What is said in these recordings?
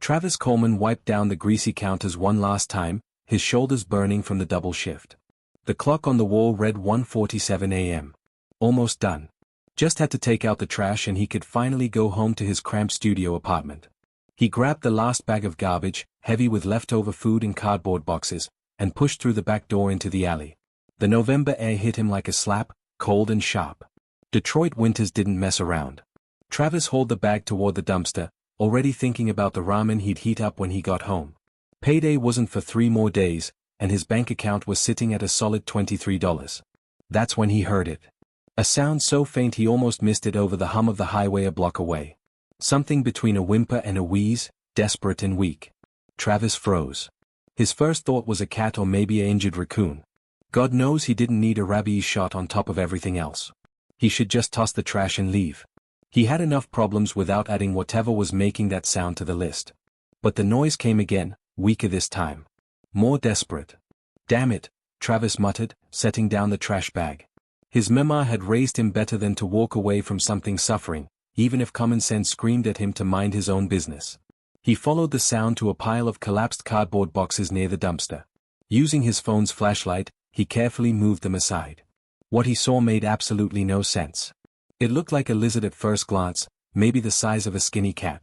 Travis Coleman wiped down the greasy counters one last time, his shoulders burning from the double shift. The clock on the wall read 1:47 a.m. Almost done. Just had to take out the trash and he could finally go home to his cramped studio apartment. He grabbed the last bag of garbage, heavy with leftover food in cardboard boxes, and pushed through the back door into the alley. The November air hit him like a slap, cold and sharp. Detroit winters didn't mess around. Travis hauled the bag toward the dumpster, already thinking about the ramen he'd heat up when he got home. Payday wasn't for 3 more days, and his bank account was sitting at a solid $23. That's when he heard it. A sound so faint he almost missed it over the hum of the highway a block away. Something between a whimper and a wheeze, desperate and weak. Travis froze. His first thought was a cat or maybe an injured raccoon. God knows he didn't need a rabies shot on top of everything else. He should just toss the trash and leave. He had enough problems without adding whatever was making that sound to the list. But the noise came again, weaker this time. More desperate. Damn it, Travis muttered, setting down the trash bag. His mama had raised him better than to walk away from something suffering, even if common sense screamed at him to mind his own business. He followed the sound to a pile of collapsed cardboard boxes near the dumpster. Using his phone's flashlight, he carefully moved them aside. What he saw made absolutely no sense. It looked like a lizard at first glance, maybe the size of a skinny cat.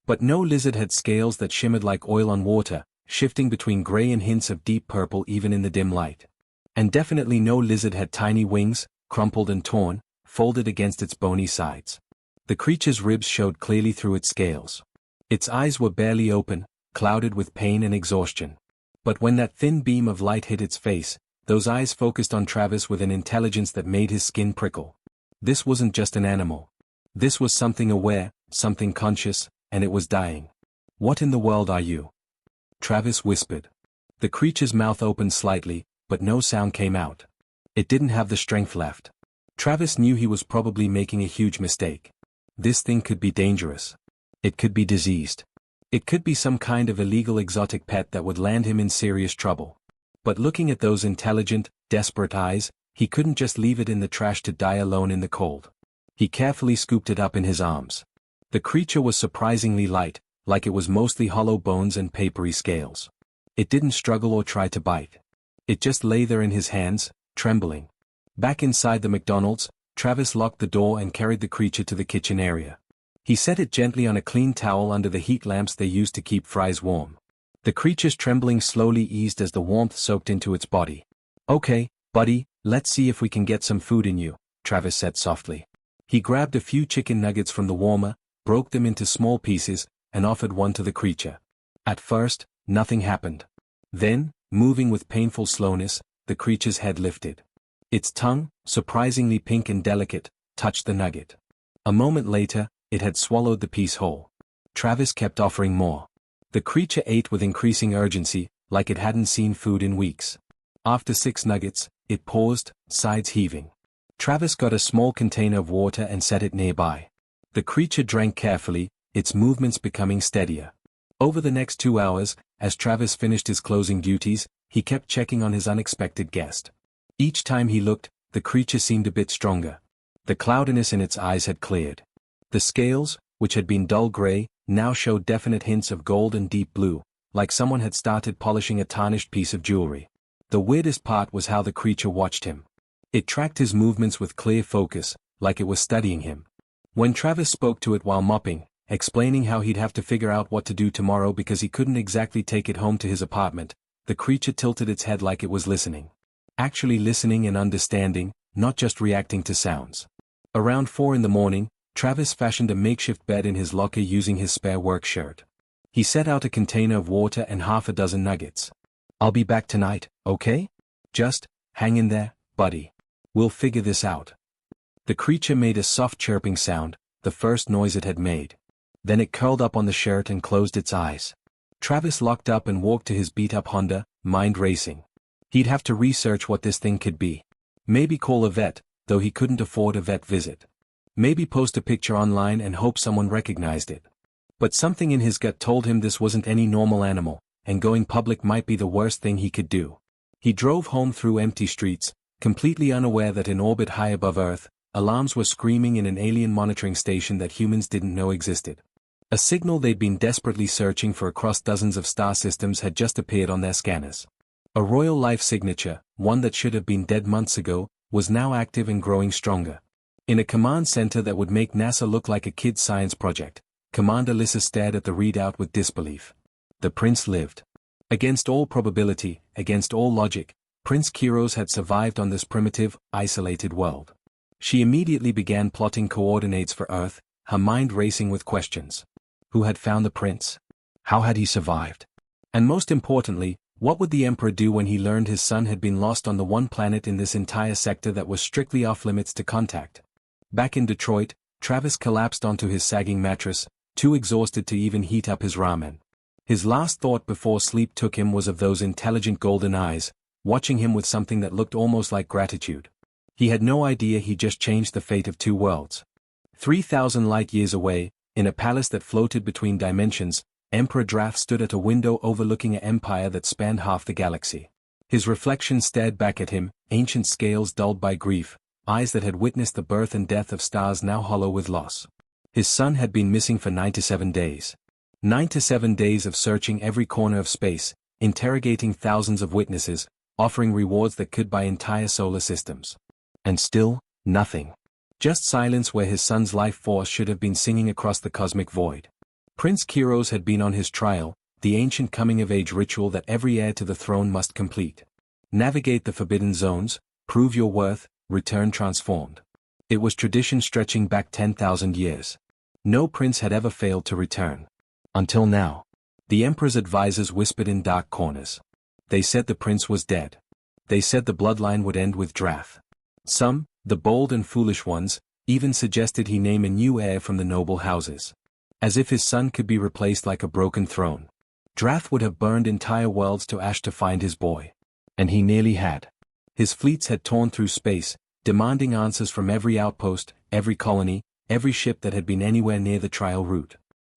But no lizard had scales that shimmered like oil on water, shifting between gray and hints of deep purple even in the dim light. And definitely no lizard had tiny wings, crumpled and torn, folded against its bony sides. The creature's ribs showed clearly through its scales. Its eyes were barely open, clouded with pain and exhaustion. But when that thin beam of light hit its face, those eyes focused on Travis with an intelligence that made his skin prickle. This wasn't just an animal. This was something aware, something conscious, and it was dying. What in the world are you? Travis whispered. The creature's mouth opened slightly, but no sound came out. It didn't have the strength left. Travis knew he was probably making a huge mistake. This thing could be dangerous. It could be diseased. It could be some kind of illegal exotic pet that would land him in serious trouble. But looking at those intelligent, desperate eyes, he couldn't just leave it in the trash to die alone in the cold. He carefully scooped it up in his arms. The creature was surprisingly light, like it was mostly hollow bones and papery scales. It didn't struggle or try to bite. It just lay there in his hands, trembling. Back inside the McDonald's, Travis locked the door and carried the creature to the kitchen area. He set it gently on a clean towel under the heat lamps they used to keep fries warm. The creature's trembling slowly eased as the warmth soaked into its body. "Okay, buddy, let's see if we can get some food in you," Travis said softly. He grabbed a few chicken nuggets from the warmer, broke them into small pieces, and offered one to the creature. At first, nothing happened. Then, moving with painful slowness, the creature's head lifted. Its tongue, surprisingly pink and delicate, touched the nugget. A moment later, it had swallowed the piece whole. Travis kept offering more. The creature ate with increasing urgency, like it hadn't seen food in weeks. After 6 nuggets, it paused, sides heaving. Travis got a small container of water and set it nearby. The creature drank carefully, its movements becoming steadier. Over the next 2 hours, as Travis finished his closing duties, he kept checking on his unexpected guest. Each time he looked, the creature seemed a bit stronger. The cloudiness in its eyes had cleared. The scales, which had been dull gray, now showed definite hints of gold and deep blue, like someone had started polishing a tarnished piece of jewelry. The weirdest part was how the creature watched him. It tracked his movements with clear focus, like it was studying him. When Travis spoke to it while mopping, explaining how he'd have to figure out what to do tomorrow because he couldn't exactly take it home to his apartment, the creature tilted its head like it was listening. Actually listening and understanding, not just reacting to sounds. Around 4 in the morning, Travis fashioned a makeshift bed in his locker using his spare work shirt. He set out a container of water and half a dozen nuggets. "I'll be back tonight, okay? Just hang in there, buddy. We'll figure this out." The creature made a soft chirping sound, the first noise it had made. Then it curled up on the shirt and closed its eyes. Travis locked up and walked to his beat-up Honda, mind racing. He'd have to research what this thing could be. Maybe call a vet, though he couldn't afford a vet visit. Maybe post a picture online and hope someone recognized it. But something in his gut told him this wasn't any normal animal, and going public might be the worst thing he could do. He drove home through empty streets, completely unaware that in orbit high above Earth, alarms were screaming in an alien monitoring station that humans didn't know existed. A signal they'd been desperately searching for across dozens of star systems had just appeared on their scanners. A royal life signature, one that should have been dead months ago, was now active and growing stronger. In a command center that would make NASA look like a kid's science project, Commander Lissa stared at the readout with disbelief. The prince lived. Against all probability, against all logic, Prince Kiros had survived on this primitive, isolated world. She immediately began plotting coordinates for Earth, her mind racing with questions. Who had found the prince? How had he survived? And most importantly, what would the Emperor do when he learned his son had been lost on the one planet in this entire sector that was strictly off-limits to contact? Back in Detroit, Travis collapsed onto his sagging mattress, too exhausted to even heat up his ramen. His last thought before sleep took him was of those intelligent golden eyes, watching him with something that looked almost like gratitude. He had no idea he just changed the fate of two worlds. 3,000 light-years away, in a palace that floated between dimensions, Emperor Draft stood at a window overlooking an empire that spanned half the galaxy. His reflection stared back at him, ancient scales dulled by grief, eyes that had witnessed the birth and death of stars now hollow with loss. His son had been missing for 97 days. 97 days of searching every corner of space, interrogating thousands of witnesses, offering rewards that could buy entire solar systems. And still, nothing. Just silence where his son's life force should have been singing across the cosmic void. Prince Kiros had been on his trial, the ancient coming-of-age ritual that every heir to the throne must complete. Navigate the forbidden zones, prove your worth, return transformed. It was tradition stretching back 10,000 years. No prince had ever failed to return. Until now. The Emperor's advisors whispered in dark corners. They said the prince was dead. They said the bloodline would end with Drath. Some, the bold and foolish ones, even suggested he name a new heir from the noble houses. As if his son could be replaced like a broken throne. Drath would have burned entire worlds to ash to find his boy. And he nearly had. His fleets had torn through space, demanding answers from every outpost, every colony, every ship that had been anywhere near the trial route.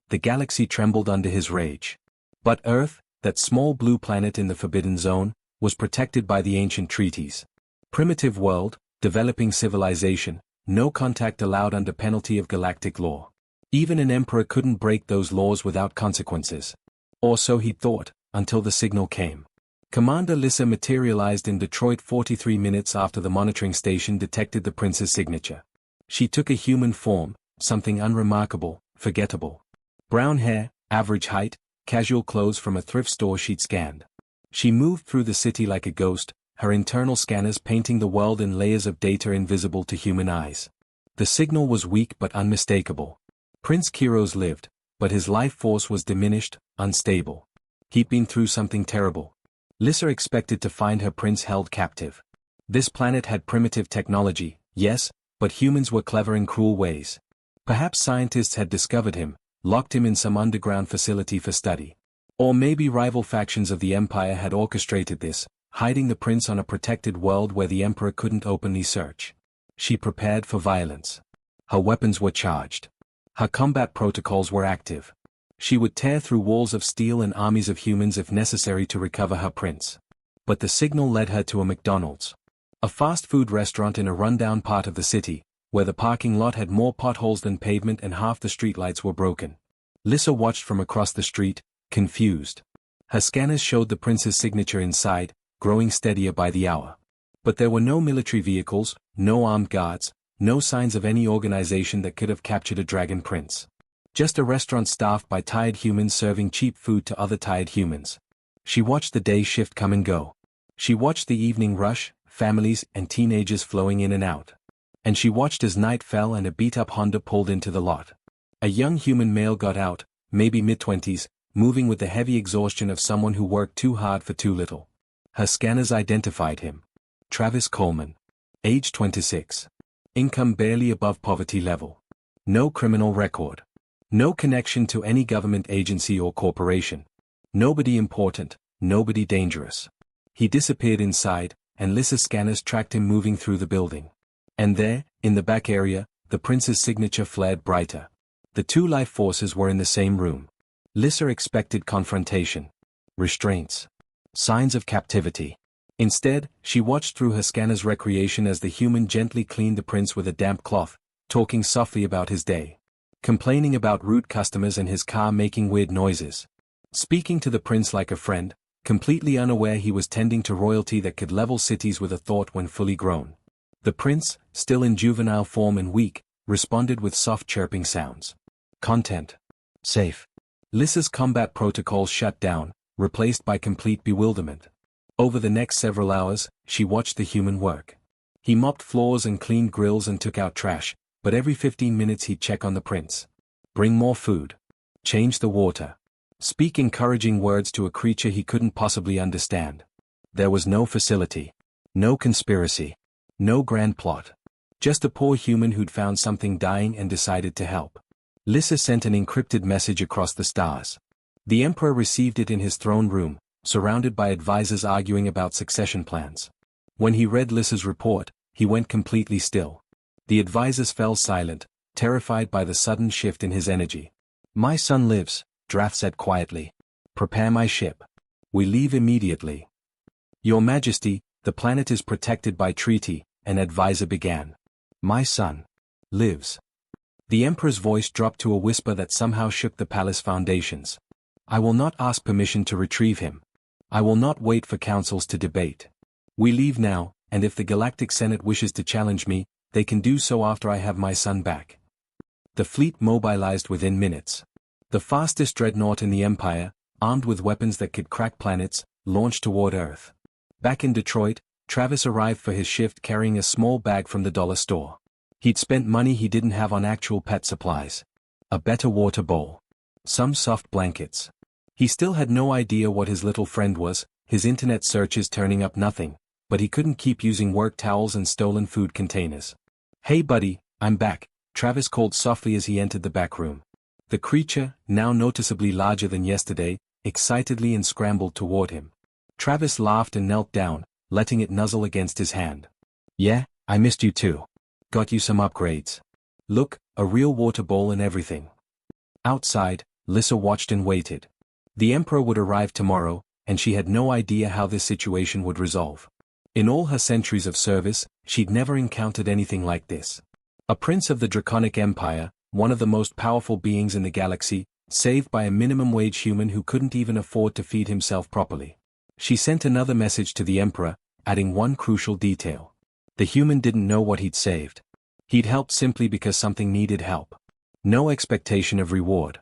The galaxy trembled under his rage. But Earth, that small blue planet in the Forbidden Zone, was protected by the ancient treaties. Primitive world, developing civilization, no contact allowed under penalty of galactic law. Even an emperor couldn't break those laws without consequences. Or so he thought, until the signal came. Commander Lissa materialized in Detroit 43 minutes after the monitoring station detected the prince's signature. She took a human form, something unremarkable, forgettable. Brown hair, average height, casual clothes from a thrift store she'd scanned. She moved through the city like a ghost, her internal scanners painting the world in layers of data invisible to human eyes. The signal was weak but unmistakable. Prince Kiros lived, but his life force was diminished, unstable. He'd been through something terrible. Lissa expected to find her prince held captive. This planet had primitive technology, yes, but humans were clever in cruel ways. Perhaps scientists had discovered him, locked him in some underground facility for study. Or maybe rival factions of the Empire had orchestrated this, hiding the prince on a protected world where the Emperor couldn't openly search. She prepared for violence. Her weapons were charged. Her combat protocols were active. She would tear through walls of steel and armies of humans if necessary to recover her prince. But the signal led her to a McDonald's. A fast food restaurant in a rundown part of the city, where the parking lot had more potholes than pavement and half the streetlights were broken. Lissa watched from across the street, confused. Her scanners showed the prince's signature inside, growing steadier by the hour. But there were no military vehicles, no armed guards, no signs of any organization that could have captured a dragon prince. Just a restaurant staffed by tired humans serving cheap food to other tired humans. She watched the day shift come and go. She watched the evening rush, families and teenagers flowing in and out. And she watched as night fell and a beat-up Honda pulled into the lot. A young human male got out, maybe mid-20s, moving with the heavy exhaustion of someone who worked too hard for too little. Her scanners identified him. Travis Coleman. Age 26. Income barely above poverty level. No criminal record. No connection to any government agency or corporation. Nobody important, nobody dangerous. He disappeared inside, and Lissa's scanners tracked him moving through the building. And there, in the back area, the prince's signature flared brighter. The two life forces were in the same room. Lissa expected confrontation. Restraints. Signs of captivity. Instead, she watched through her scanner's recreation as the human gently cleaned the prince with a damp cloth, talking softly about his day. complaining about rude customers and his car making weird noises. Speaking to the prince like a friend, completely unaware he was tending to royalty that could level cities with a thought when fully grown. The prince, still in juvenile form and weak, responded with soft chirping sounds. Content. Safe. Lissa's combat protocols shut down, replaced by complete bewilderment. Over the next several hours, she watched the human work. He mopped floors and cleaned grills and took out trash, but every 15 minutes he'd check on the prince. Bring more food. Change the water. Speak encouraging words to a creature he couldn't possibly understand. There was no facility. No conspiracy. No grand plot. Just a poor human who'd found something dying and decided to help. Lissa sent an encrypted message across the stars. The emperor received it in his throne room, surrounded by advisors arguing about succession plans. When he read Lissa's report, he went completely still. The advisors fell silent, terrified by the sudden shift in his energy. My son lives, Draft said quietly. Prepare my ship. We leave immediately. Your Majesty, the planet is protected by treaty, an advisor began. My son lives. The emperor's voice dropped to a whisper that somehow shook the palace foundations. I will not ask permission to retrieve him. I will not wait for councils to debate. We leave now, and if the Galactic Senate wishes to challenge me, they can do so after I have my son back. The fleet mobilized within minutes. The fastest dreadnought in the Empire, armed with weapons that could crack planets, launched toward Earth. Back in Detroit, Travis arrived for his shift carrying a small bag from the dollar store. He'd spent money he didn't have on actual pet supplies. A better water bowl. Some soft blankets. He still had no idea what his little friend was, his internet searches turning up nothing, but he couldn't keep using work towels and stolen food containers. Hey buddy, I'm back, Travis called softly as he entered the back room. The creature, now noticeably larger than yesterday, excitedly and scrambled toward him. Travis laughed and knelt down, letting it nuzzle against his hand. Yeah, I missed you too. Got you some upgrades. Look, a real water bowl and everything. Outside, Lissa watched and waited. The Emperor would arrive tomorrow, and she had no idea how this situation would resolve. In all her centuries of service, she'd never encountered anything like this. A prince of the Draconic Empire, one of the most powerful beings in the galaxy, saved by a minimum-wage human who couldn't even afford to feed himself properly. She sent another message to the Emperor, adding one crucial detail. The human didn't know what he'd saved. He'd helped simply because something needed help. No expectation of reward.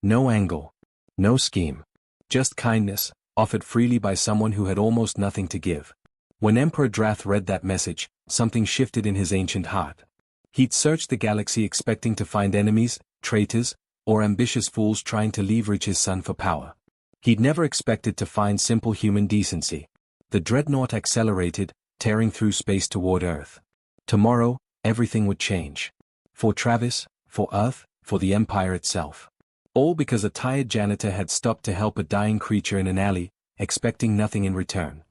No angle. No scheme. Just kindness, offered freely by someone who had almost nothing to give. When Emperor Drath read that message, something shifted in his ancient heart. He'd searched the galaxy expecting to find enemies, traitors, or ambitious fools trying to leverage his son for power. He'd never expected to find simple human decency. The dreadnought accelerated, tearing through space toward Earth. Tomorrow, everything would change. For Travis, for Earth, for the Empire itself. All because a tired janitor had stopped to help a dying creature in an alley, expecting nothing in return.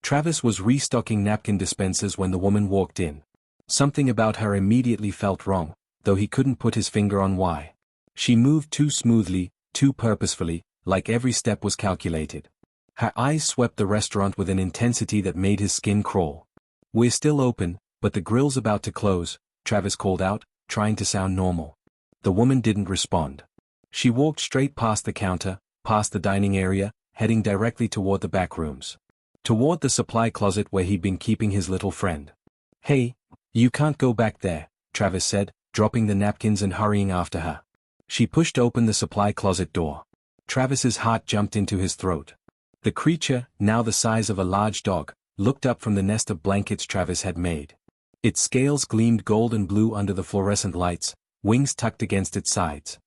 Travis was restocking napkin dispensers when the woman walked in. Something about her immediately felt wrong, though he couldn't put his finger on why. She moved too smoothly, too purposefully, like every step was calculated. Her eyes swept the restaurant with an intensity that made his skin crawl. We're still open, but the grill's about to close, Travis called out, trying to sound normal. The woman didn't respond. She walked straight past the counter, past the dining area, heading directly toward the back rooms. Toward the supply closet where he'd been keeping his little friend. Hey, you can't go back there, Travis said, dropping the napkins and hurrying after her. She pushed open the supply closet door. Travis's heart jumped into his throat. The creature, now the size of a large dog, looked up from the nest of blankets Travis had made. Its scales gleamed gold and blue under the fluorescent lights, wings tucked against its sides.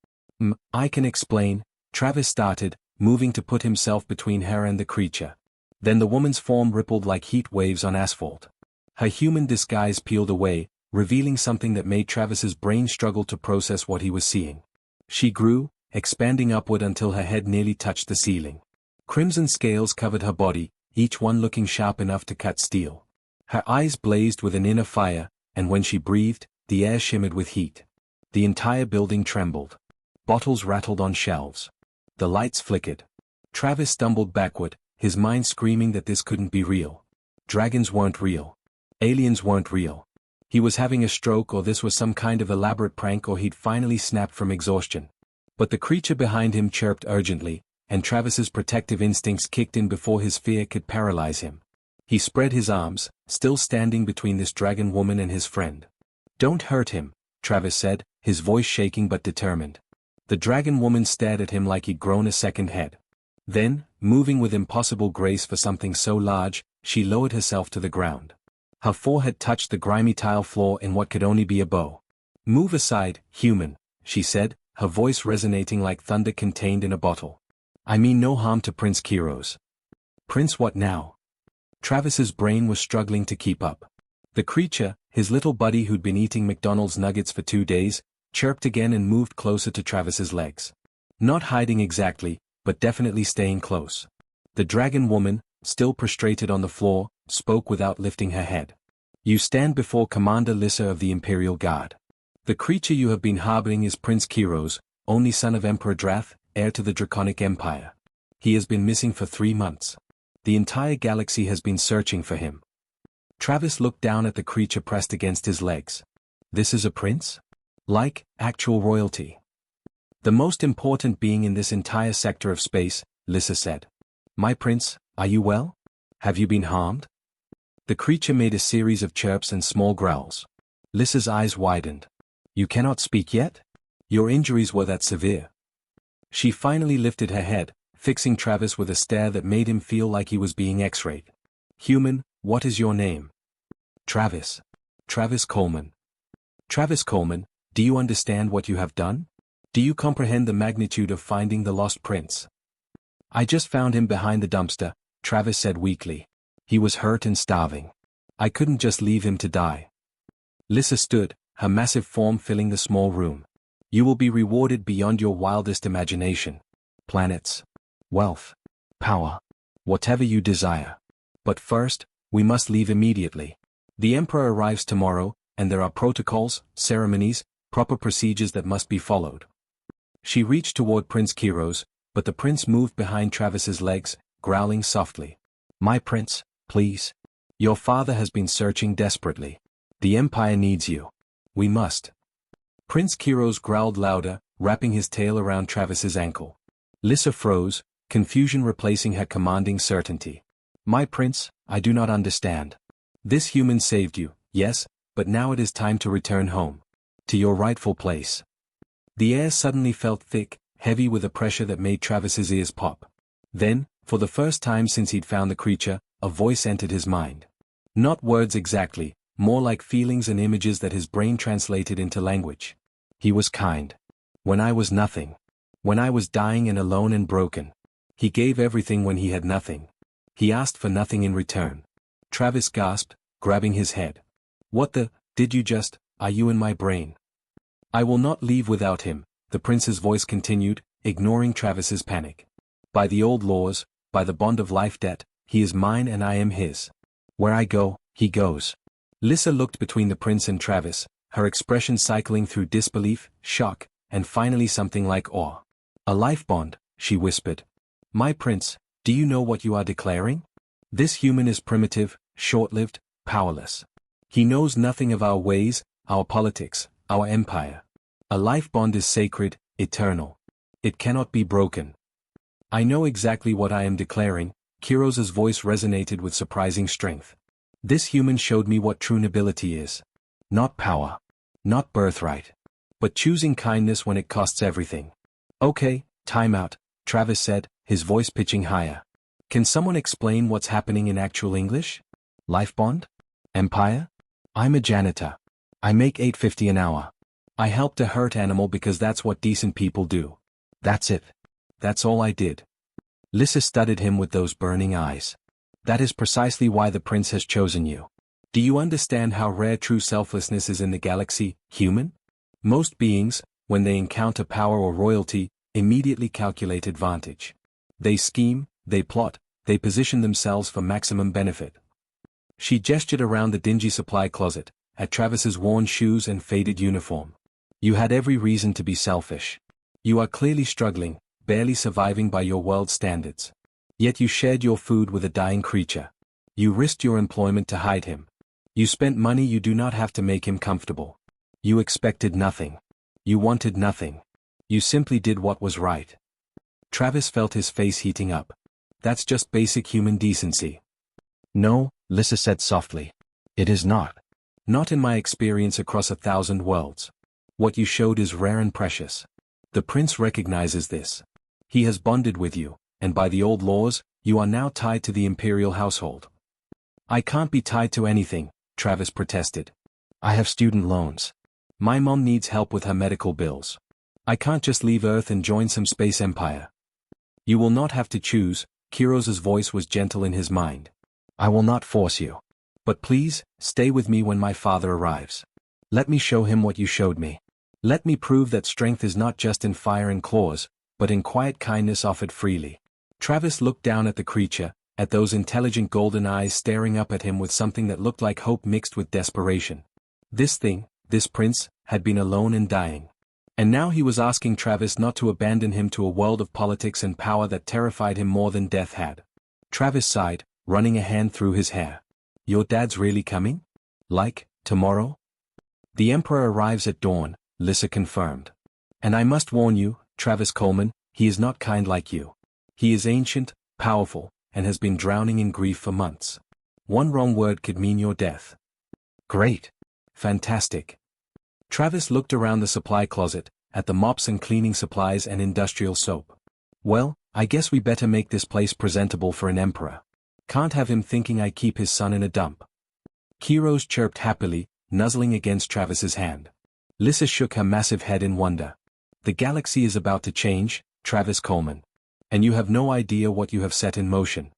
I can explain, Travis started, moving to put himself between her and the creature. Then the woman's form rippled like heat waves on asphalt. Her human disguise peeled away, revealing something that made Travis's brain struggle to process what he was seeing. She grew, expanding upward until her head nearly touched the ceiling. Crimson scales covered her body, each one looking sharp enough to cut steel. Her eyes blazed with an inner fire, and when she breathed, the air shimmered with heat. The entire building trembled. Bottles rattled on shelves. The lights flickered. Travis stumbled backward, his mind screaming that this couldn't be real. Dragons weren't real. Aliens weren't real. He was having a stroke, or this was some kind of elaborate prank, or he'd finally snapped from exhaustion. But the creature behind him chirped urgently, and Travis's protective instincts kicked in before his fear could paralyze him. He spread his arms, still standing between this dragon woman and his friend. "Don't hurt him," Travis said, his voice shaking but determined. The dragon woman stared at him like he'd grown a second head. Then, moving with impossible grace for something so large, she lowered herself to the ground. Her forehead touched the grimy tile floor in what could only be a bow. "Move aside, human," she said, her voice resonating like thunder contained in a bottle. "I mean no harm to Prince Kiros." "Prince what now?" Travis's brain was struggling to keep up. The creature, his little buddy who'd been eating McDonald's nuggets for 2 days, chirped again and moved closer to Travis's legs. Not hiding exactly, but definitely staying close. The dragon woman, still prostrated on the floor, spoke without lifting her head. "You stand before Commander Lissa of the Imperial Guard. The creature you have been harboring is Prince Kiros, only son of Emperor Drath, heir to the Draconic Empire. He has been missing for 3 months. The entire galaxy has been searching for him." Travis looked down at the creature pressed against his legs. "This is a prince? Like, actual royalty?" "The most important being in this entire sector of space," Lissa said. "My prince, are you well? Have you been harmed?" The creature made a series of chirps and small growls. Lissa's eyes widened. "You cannot speak yet? Your injuries were that severe?" She finally lifted her head, fixing Travis with a stare that made him feel like he was being x-rayed. "Human, what is your name?" "Travis. Travis Coleman." "Travis Coleman, do you understand what you have done? Do you comprehend the magnitude of finding the lost prince?" "I just found him behind the dumpster," Travis said weakly. "He was hurt and starving. I couldn't just leave him to die." Lissa stood, her massive form filling the small room. "You will be rewarded beyond your wildest imagination. Planets. Wealth. Power. Whatever you desire. But first, we must leave immediately. The Emperor arrives tomorrow, and there are protocols, ceremonies, proper procedures that must be followed." She reached toward Prince Kiros, but the prince moved behind Travis's legs, growling softly. "My prince, please. Your father has been searching desperately. The Empire needs you. We must." Prince Kiros growled louder, wrapping his tail around Travis's ankle. Lissa froze, confusion replacing her commanding certainty. "My prince, I do not understand. This human saved you, yes, but now it is time to return home. To your rightful place." The air suddenly felt thick, heavy with a pressure that made Travis's ears pop. Then, for the first time since he'd found the creature, a voice entered his mind. Not words exactly, more like feelings and images that his brain translated into language. "He was kind. When I was nothing. When I was dying and alone and broken. He gave everything when he had nothing. He asked for nothing in return." Travis gasped, grabbing his head. "What the, did you just, are you in my brain?" "I will not leave without him," the prince's voice continued, ignoring Travis's panic. "By the old laws, by the bond of life debt, he is mine and I am his. Where I go, he goes." Lissa looked between the prince and Travis, her expression cycling through disbelief, shock, and finally something like awe. "A life bond," she whispered. "My prince, do you know what you are declaring? This human is primitive, short-lived, powerless. He knows nothing of our ways, our politics, our empire. A life bond is sacred, eternal. It cannot be broken." "I know exactly what I am declaring," Kiros's voice resonated with surprising strength. "This human showed me what true nobility is. Not power. Not birthright. But choosing kindness when it costs everything." "Okay, time out," Travis said, his voice pitching higher. "Can someone explain what's happening in actual English? Life bond? Empire? I'm a janitor. I make $8.50 an hour. I helped a hurt animal because that's what decent people do. That's it. That's all I did." Lissa studied him with those burning eyes. "That is precisely why the prince has chosen you. Do you understand how rare true selflessness is in the galaxy, human? Most beings, when they encounter power or royalty, immediately calculate advantage. They scheme, they plot, they position themselves for maximum benefit." She gestured around the dingy supply closet, at Travis's worn shoes and faded uniform. "You had every reason to be selfish. You are clearly struggling, barely surviving by your world standards. Yet you shared your food with a dying creature. You risked your employment to hide him. You spent money you do not have to make him comfortable. You expected nothing. You wanted nothing. You simply did what was right. Travis felt his face heating up. That's just basic human decency. No, Lissa said softly. It is not. Not in my experience across 1,000 worlds. What you showed is rare and precious. The prince recognizes this. He has bonded with you, and by the old laws, you are now tied to the imperial household. I can't be tied to anything, Travis protested. I have student loans. My mom needs help with her medical bills. I can't just leave Earth and join some space empire. You will not have to choose, Kiros's voice was gentle in his mind. I will not force you. But please, stay with me when my father arrives. Let me show him what you showed me. Let me prove that strength is not just in fire and claws, but in quiet kindness offered freely. Travis looked down at the creature, at those intelligent golden eyes staring up at him with something that looked like hope mixed with desperation. This thing, this prince, had been alone and dying. And now he was asking Travis not to abandon him to a world of politics and power that terrified him more than death had. Travis sighed, running a hand through his hair. Your dad's really coming? Like, tomorrow? The Emperor arrives at dawn, Lissa confirmed. And I must warn you, Travis Coleman, he is not kind like you. He is ancient, powerful, and has been drowning in grief for months. One wrong word could mean your death. Great. Fantastic. Travis looked around the supply closet, at the mops and cleaning supplies and industrial soap. Well, I guess we better make this place presentable for an emperor. Can't have him thinking I keep his son in a dump. Kiros chirped happily, nuzzling against Travis's hand. Lissa shook her massive head in wonder. The galaxy is about to change, Travis Coleman. And you have no idea what you have set in motion.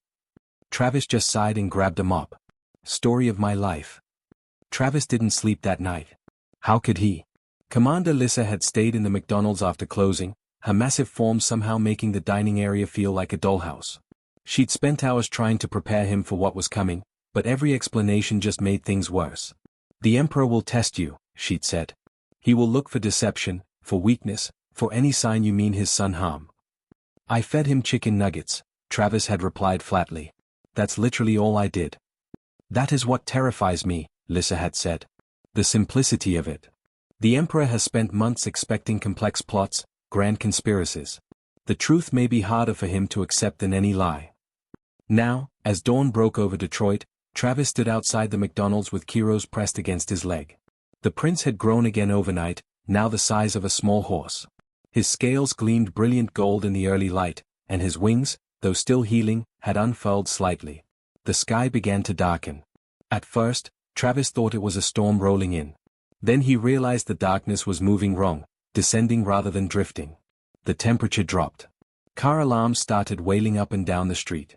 Travis just sighed and grabbed a mop. Story of my life. Travis didn't sleep that night. How could he? Commander Lissa had stayed in the McDonald's after closing, her massive form somehow making the dining area feel like a dollhouse. She'd spent hours trying to prepare him for what was coming, but every explanation just made things worse. The Emperor will test you, she'd said. He will look for deception, for weakness, for any sign you mean his son harm. I fed him chicken nuggets, Travis had replied flatly. That's literally all I did. That is what terrifies me, Lissa had said. The simplicity of it. The Emperor has spent months expecting complex plots, grand conspiracies. The truth may be harder for him to accept than any lie. Now, as dawn broke over Detroit, Travis stood outside the McDonald's with Kiros pressed against his leg. The prince had grown again overnight, now the size of a small horse. His scales gleamed brilliant gold in the early light, and his wings, though still healing, had unfurled slightly. The sky began to darken. At first, Travis thought it was a storm rolling in. Then he realized the darkness was moving wrong, descending rather than drifting. The temperature dropped. Car alarms started wailing up and down the street.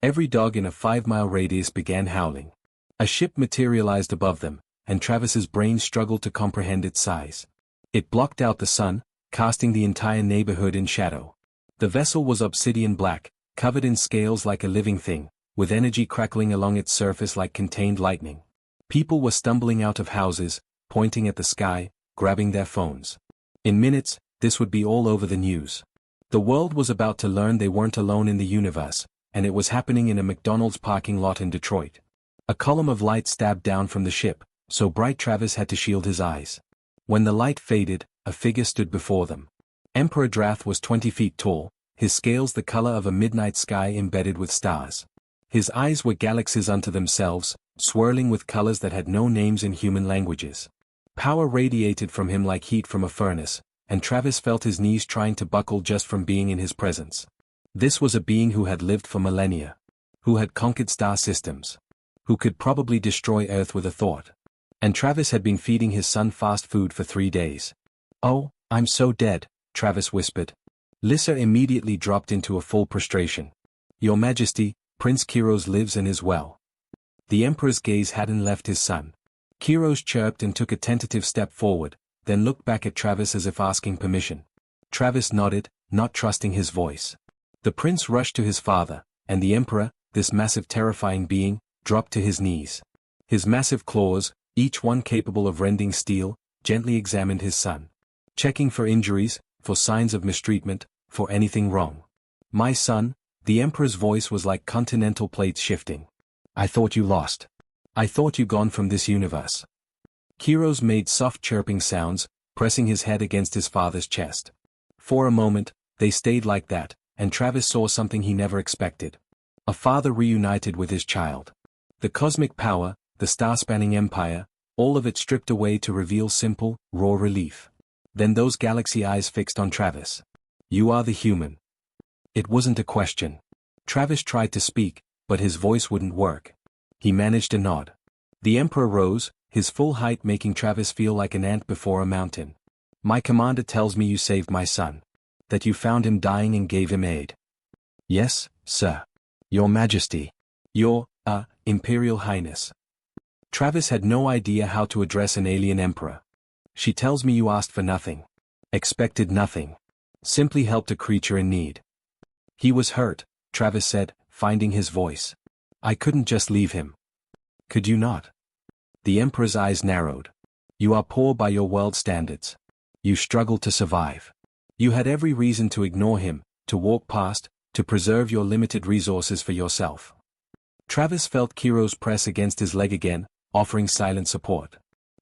Every dog in a 5-mile radius began howling. A ship materialized above them, and Travis's brain struggled to comprehend its size. It blocked out the sun, casting the entire neighborhood in shadow. The vessel was obsidian black, covered in scales like a living thing, with energy crackling along its surface like contained lightning. People were stumbling out of houses, pointing at the sky, grabbing their phones. In minutes, this would be all over the news. The world was about to learn they weren't alone in the universe, and it was happening in a McDonald's parking lot in Detroit. A column of light stabbed down from the ship, so bright Travis had to shield his eyes. When the light faded, a figure stood before them. Emperor Drath was 20 feet tall, his scales the color of a midnight sky embedded with stars. His eyes were galaxies unto themselves, swirling with colors that had no names in human languages. Power radiated from him like heat from a furnace, and Travis felt his knees trying to buckle just from being in his presence. This was a being who had lived for millennia. Who had conquered star systems. Who could probably destroy Earth with a thought. And Travis had been feeding his son fast food for 3 days. Oh, I'm so dead, Travis whispered. Lissa immediately dropped into a full prostration. Your Majesty, Prince Kiros lives and is well. The Emperor's gaze hadn't left his son. Kiros chirped and took a tentative step forward, then looked back at Travis as if asking permission. Travis nodded, not trusting his voice. The prince rushed to his father, and the Emperor, this massive terrifying being, dropped to his knees. His massive claws, each one capable of rending steel, gently examined his son. Checking for injuries, for signs of mistreatment, for anything wrong. My son, the Emperor's voice was like continental plates shifting. I thought you lost. I thought you gone from this universe. Kiros made soft chirping sounds, pressing his head against his father's chest. For a moment, they stayed like that, and Travis saw something he never expected. A father reunited with his child. The cosmic power, the star-spanning empire, all of it stripped away to reveal simple, raw relief. Then those galaxy eyes fixed on Travis. You are the human. It wasn't a question. Travis tried to speak, but his voice wouldn't work. He managed a nod. The Emperor rose, his full height making Travis feel like an ant before a mountain. My commander tells me you saved my son. That you found him dying and gave him aid. Yes, sir. Your Majesty. Your, Imperial Highness. Travis had no idea how to address an alien emperor. She tells me you asked for nothing. Expected nothing. Simply helped a creature in need. He was hurt, Travis said, finding his voice. I couldn't just leave him. Could you not? The Emperor's eyes narrowed. You are poor by your world standards. You struggled to survive. You had every reason to ignore him, to walk past, to preserve your limited resources for yourself. Travis felt Kiros press against his leg again, offering silent support.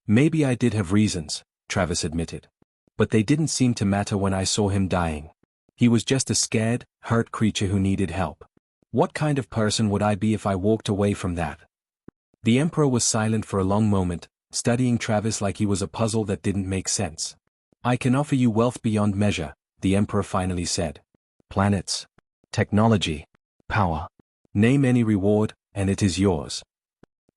Maybe I did have reasons, Travis admitted. But they didn't seem to matter when I saw him dying. He was just a scared, hurt creature who needed help. What kind of person would I be if I walked away from that? The Emperor was silent for a long moment, studying Travis like he was a puzzle that didn't make sense. I can offer you wealth beyond measure, the Emperor finally said. Planets. Technology. Power. Name any reward, and it is yours.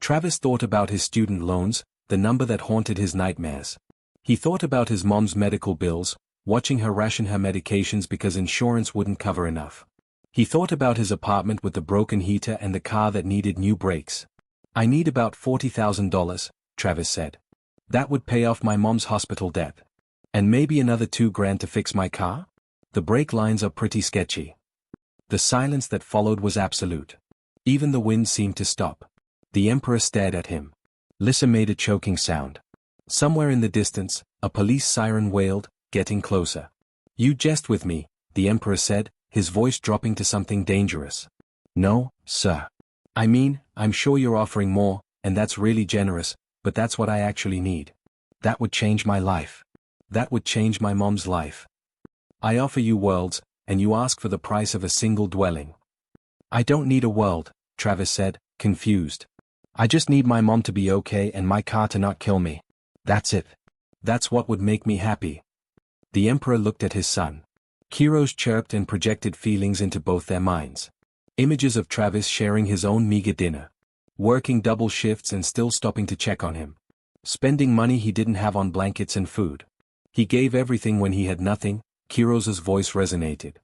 Travis thought about his student loans, the number that haunted his nightmares. He thought about his mom's medical bills, watching her ration her medications because insurance wouldn't cover enough. He thought about his apartment with the broken heater and the car that needed new brakes. I need about $40,000, Travis said. That would pay off my mom's hospital debt. And maybe another $2,000 to fix my car? The brake lines are pretty sketchy. The silence that followed was absolute. Even the wind seemed to stop. The Emperor stared at him. Lissa made a choking sound. Somewhere in the distance, a police siren wailed, getting closer. You jest with me, the Emperor said, his voice dropping to something dangerous. No, sir. I mean, I'm sure you're offering more, and that's really generous, but that's what I actually need. That would change my life. That would change my mom's life. I offer you worlds, and you ask for the price of a single dwelling. I don't need a world, Travis said, confused. I just need my mom to be okay and my car to not kill me. That's it. That's what would make me happy. The Emperor looked at his son. Kiros chirped and projected feelings into both their minds. Images of Travis sharing his own meager dinner. Working double shifts and still stopping to check on him. Spending money he didn't have on blankets and food. He gave everything when he had nothing, Kiros's voice resonated.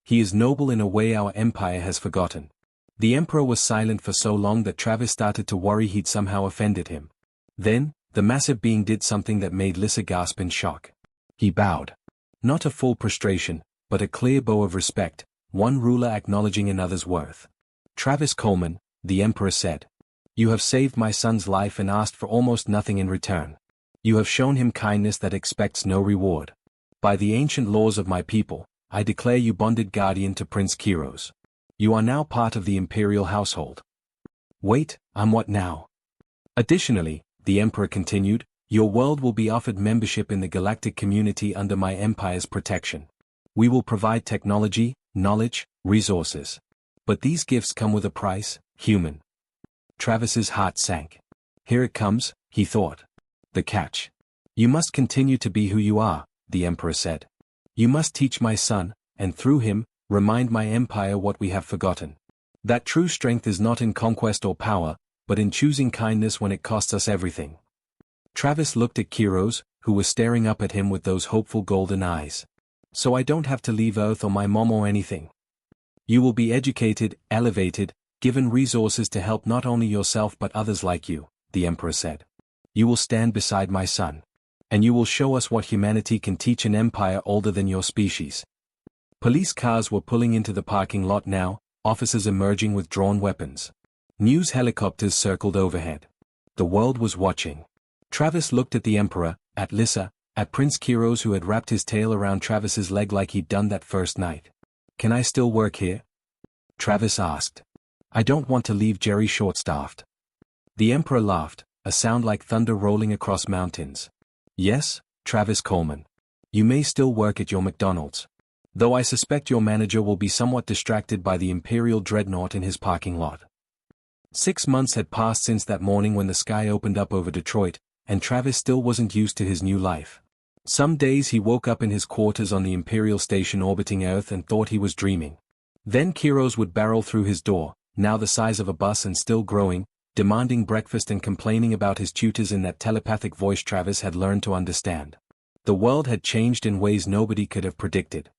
He is noble in a way our empire has forgotten. The Emperor was silent for so long that Travis started to worry he'd somehow offended him. Then, the massive being did something that made Lissa gasp in shock. He bowed. Not a full prostration, but a clear bow of respect, one ruler acknowledging another's worth. Travis Coleman, the Emperor said. You have saved my son's life and asked for almost nothing in return. You have shown him kindness that expects no reward. By the ancient laws of my people, I declare you bonded guardian to Prince Kiros. You are now part of the imperial household. Wait, what now? Additionally, the Emperor continued, your world will be offered membership in the galactic community under my empire's protection. We will provide technology, knowledge, resources. But these gifts come with a price, human. Travis's heart sank. Here it comes, he thought. The catch. You must continue to be who you are, the Emperor said. You must teach my son, and through him, remind my empire what we have forgotten. That true strength is not in conquest or power, but in choosing kindness when it costs us everything. Travis looked at Kiros, who was staring up at him with those hopeful golden eyes. So I don't have to leave Earth or my mom or anything. You will be educated, elevated, given resources to help not only yourself but others like you, the Emperor said. You will stand beside my son. And you will show us what humanity can teach an empire older than your species. Police cars were pulling into the parking lot now, officers emerging with drawn weapons. News helicopters circled overhead. The world was watching. Travis looked at the Emperor, at Lissa, at Prince Kiros who had wrapped his tail around Travis's leg like he'd done that first night. Can I still work here? Travis asked. I don't want to leave Jerry short-staffed. The Emperor laughed, a sound like thunder rolling across mountains. Yes, Travis Coleman. You may still work at your McDonald's. Though I suspect your manager will be somewhat distracted by the Imperial Dreadnought in his parking lot. 6 months had passed since that morning when the sky opened up over Detroit, and Travis still wasn't used to his new life. Some days he woke up in his quarters on the Imperial Station orbiting Earth and thought he was dreaming. Then Kiros would barrel through his door, now the size of a bus and still growing, demanding breakfast and complaining about his tutors in that telepathic voice Travis had learned to understand. The world had changed in ways nobody could have predicted.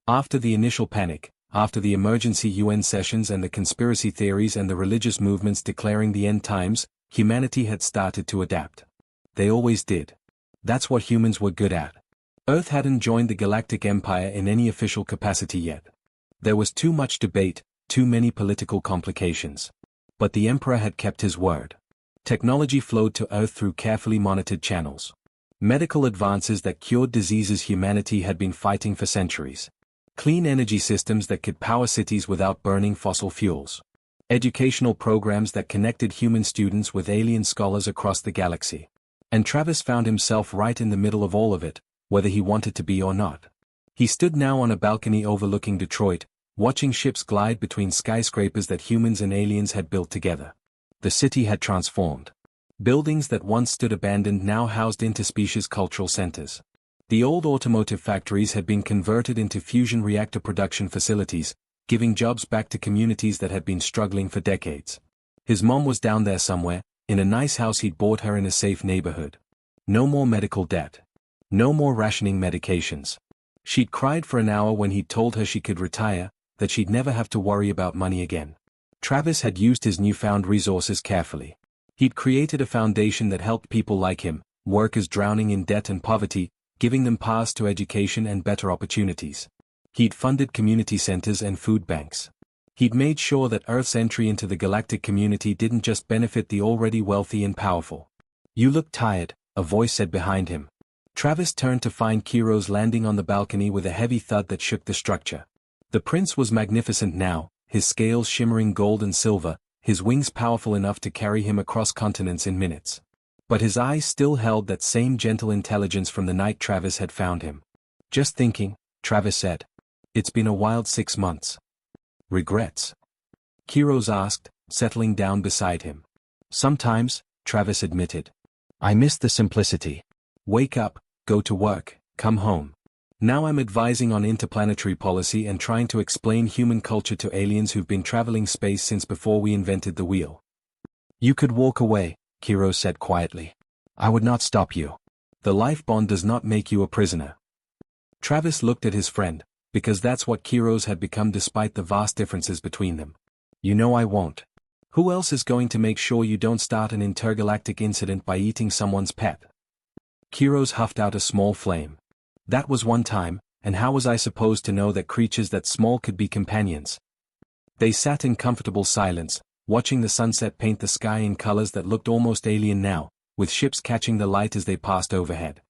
After the initial panic, after the emergency UN sessions and the conspiracy theories and the religious movements declaring the end times, humanity had started to adapt. They always did. That's what humans were good at. Earth hadn't joined the Galactic Empire in any official capacity yet. There was too much debate, too many political complications. But the Emperor had kept his word. Technology flowed to Earth through carefully monitored channels. Medical advances that cured diseases humanity had been fighting for centuries. Clean energy systems that could power cities without burning fossil fuels. Educational programs that connected human students with alien scholars across the galaxy. And Travis found himself right in the middle of all of it, whether he wanted to be or not. He stood now on a balcony overlooking Detroit, watching ships glide between skyscrapers that humans and aliens had built together. The city had transformed. Buildings that once stood abandoned now housed interspecies cultural centers. The old automotive factories had been converted into fusion reactor production facilities, giving jobs back to communities that had been struggling for decades. His mom was down there somewhere, in a nice house he'd bought her in a safe neighborhood. No more medical debt. No more rationing medications. She'd cried for an hour when he'd told her she could retire, that she'd never have to worry about money again. Travis had used his newfound resources carefully. He'd created a foundation that helped people like him, workers drowning in debt and poverty, giving them paths to education and better opportunities. He'd funded community centers and food banks. He'd made sure that Earth's entry into the galactic community didn't just benefit the already wealthy and powerful. You look tired, a voice said behind him. Travis turned to find Kiros landing on the balcony with a heavy thud that shook the structure. The prince was magnificent now, his scales shimmering gold and silver, his wings powerful enough to carry him across continents in minutes. But his eyes still held that same gentle intelligence from the night Travis had found him. Just thinking, Travis said. It's been a wild 6 months. Regrets? Kiros asked, settling down beside him. Sometimes, Travis admitted. I miss the simplicity. Wake up, go to work, come home. Now I'm advising on interplanetary policy and trying to explain human culture to aliens who've been traveling space since before we invented the wheel. You could walk away, Kiros said quietly. I would not stop you. The life bond does not make you a prisoner. Travis looked at his friend, because that's what Kiros had become despite the vast differences between them. You know I won't. Who else is going to make sure you don't start an intergalactic incident by eating someone's pet? Kiros huffed out a small flame. That was one time, and how was I supposed to know that creatures that small could be companions? They sat in comfortable silence, watching the sunset paint the sky in colors that looked almost alien now, with ships catching the light as they passed overhead.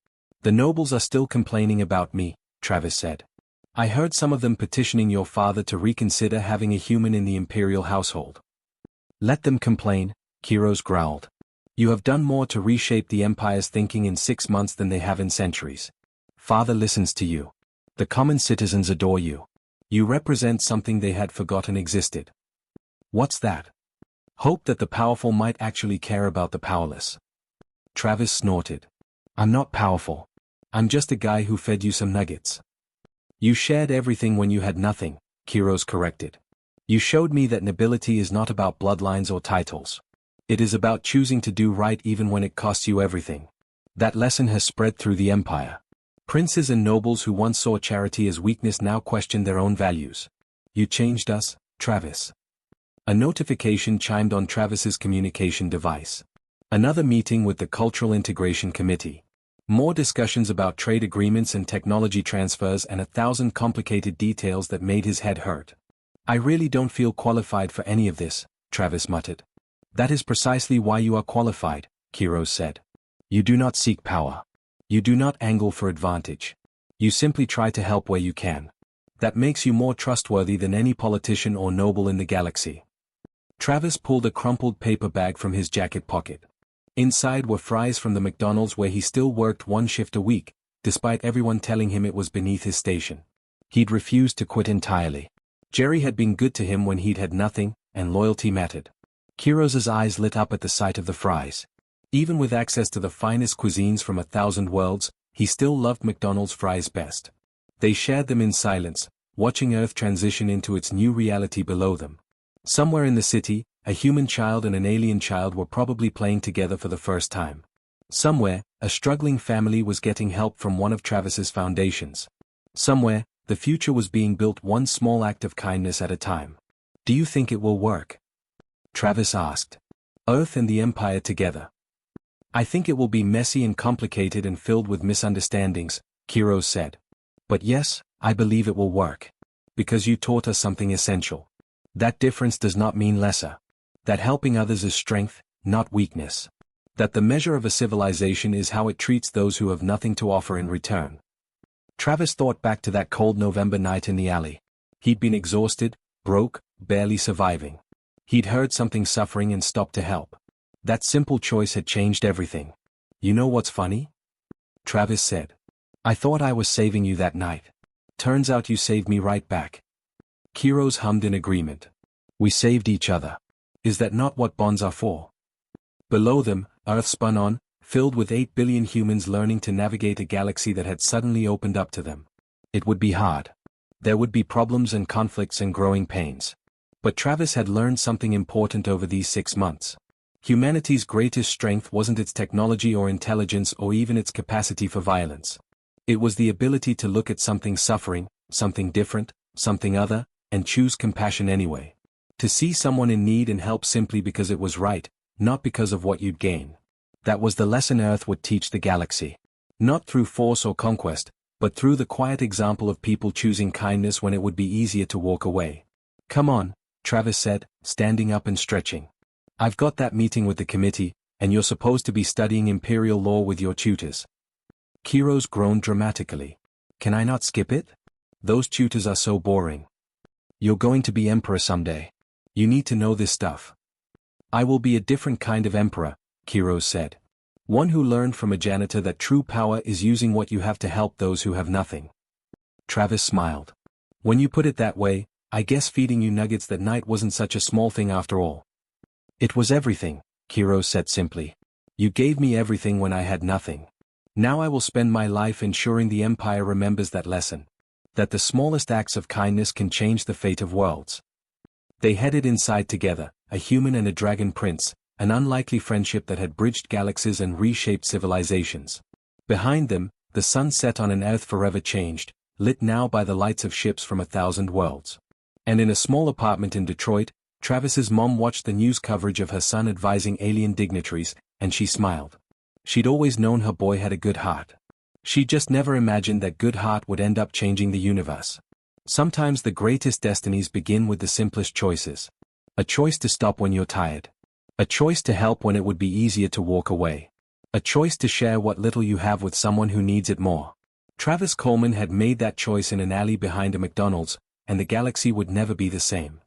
The nobles are still complaining about me, Travis said. I heard some of them petitioning your father to reconsider having a human in the imperial household. Let them complain, Kiros growled. You have done more to reshape the empire's thinking in 6 months than they have in centuries. Father listens to you. The common citizens adore you. You represent something they had forgotten existed. What's that? Hope that the powerful might actually care about the powerless. Travis snorted. I'm not powerful. I'm just a guy who fed you some nuggets. You shared everything when you had nothing, Kiros corrected. You showed me that nobility is not about bloodlines or titles. It is about choosing to do right even when it costs you everything. That lesson has spread through the empire. Princes and nobles who once saw charity as weakness now question their own values. You changed us, Travis. A notification chimed on Travis's communication device. Another meeting with the Cultural Integration Committee. More discussions about trade agreements and technology transfers and 1,000 complicated details that made his head hurt. I really don't feel qualified for any of this, Travis muttered. That is precisely why you are qualified, Kiros said. You do not seek power. You do not angle for advantage. You simply try to help where you can. That makes you more trustworthy than any politician or noble in the galaxy. Travis pulled a crumpled paper bag from his jacket pocket. Inside were fries from the McDonald's where he still worked one shift a week, despite everyone telling him it was beneath his station. He'd refused to quit entirely. Jerry had been good to him when he'd had nothing, and loyalty mattered. Kiros's eyes lit up at the sight of the fries. Even with access to the finest cuisines from 1,000 worlds, he still loved McDonald's fries best. They shared them in silence, watching Earth transition into its new reality below them. Somewhere in the city, a human child and an alien child were probably playing together for the first time. Somewhere, a struggling family was getting help from one of Travis's foundations. Somewhere, the future was being built one small act of kindness at a time. Do you think it will work? Travis asked. Earth and the Empire together. I think it will be messy and complicated and filled with misunderstandings, Kiros said. But yes, I believe it will work. Because you taught us something essential. That difference does not mean lesser. That helping others is strength, not weakness. That the measure of a civilization is how it treats those who have nothing to offer in return. Travis thought back to that cold November night in the alley. He'd been exhausted, broke, barely surviving. He'd heard something suffering and stopped to help. That simple choice had changed everything. You know what's funny? Travis said. I thought I was saving you that night. Turns out you saved me right back. Kiros hummed in agreement. We saved each other. Is that not what bonds are for? Below them, Earth spun on, filled with 8 billion humans learning to navigate a galaxy that had suddenly opened up to them. It would be hard. There would be problems and conflicts and growing pains. But Travis had learned something important over these 6 months. Humanity's greatest strength wasn't its technology or intelligence or even its capacity for violence. It was the ability to look at something suffering, something different, something other, and choose compassion anyway. To see someone in need and help simply because it was right, not because of what you'd gain. That was the lesson Earth would teach the galaxy. Not through force or conquest, but through the quiet example of people choosing kindness when it would be easier to walk away. Come on, Travis said, standing up and stretching. I've got that meeting with the committee, and you're supposed to be studying Imperial law with your tutors. Kiros groaned dramatically. Can I not skip it? Those tutors are so boring. You're going to be emperor someday. You need to know this stuff. I will be a different kind of emperor, Kiros said. One who learned from a janitor that true power is using what you have to help those who have nothing. Travis smiled. When you put it that way, I guess feeding you nuggets that night wasn't such a small thing after all. It was everything, Kiros said simply. You gave me everything when I had nothing. Now I will spend my life ensuring the Empire remembers that lesson. That the smallest acts of kindness can change the fate of worlds. They headed inside together, a human and a dragon prince, an unlikely friendship that had bridged galaxies and reshaped civilizations. Behind them, the sun set on an Earth forever changed, lit now by the lights of ships from 1,000 worlds. And in a small apartment in Detroit, Travis's mom watched the news coverage of her son advising alien dignitaries, and she smiled. She'd always known her boy had a good heart. She just never imagined that good heart would end up changing the universe. Sometimes the greatest destinies begin with the simplest choices. A choice to stop when you're tired. A choice to help when it would be easier to walk away. A choice to share what little you have with someone who needs it more. Travis Coleman had made that choice in an alley behind a McDonald's, and the galaxy would never be the same.